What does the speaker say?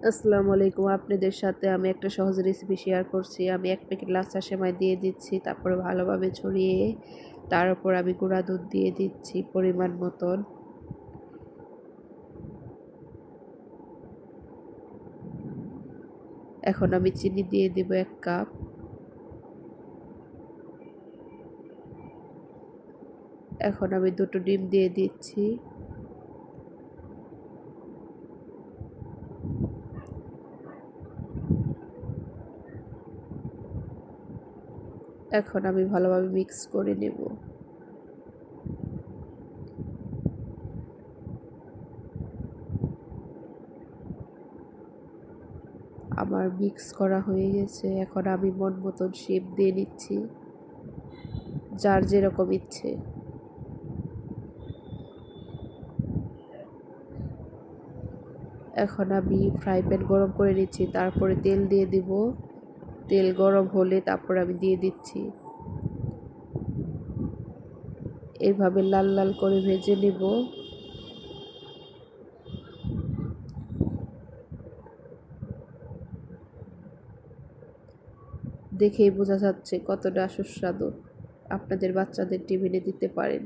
আসসালামু আলাইকুম। আপনাদের সাথে আমি একটা সহজ রেসিপি শেয়ার করছি। আমি ১ প্যাকেট লাচ্ছা সেমাই দিয়ে দিচ্ছি। তারপরে ভালোভাবে ছড়িয়ে তার উপর আমি গুঁড়া দুধ দিয়ে দিচ্ছি পরিমাণ মতন। এখন আমি চিনি দিয়ে দিব ১ কাপ। এখন আমি ২টো ডিম দিয়ে দিচ্ছি। এখন আমি ভালোভাবে মিক্স করে নেব। আমার মিক্স করা হয়ে গেছে। এখন আমি মন মতন শেপ দিয়ে নিচ্ছি, যার যেরকম ইচ্ছে। এখন আমি ফ্রাই প্যান গরম করে নিচ্ছি, তারপরে তেল দিয়ে দিব। তেল গরম হলে তারপর আমি দিয়ে দিচ্ছি। এইভাবে লাল লাল করে ভেজে নেব। দেখেই বোঝা যাচ্ছে কতটা সুস্বাদু। আপনাদের বাচ্চাদের টিফিনে দিতে পারেন।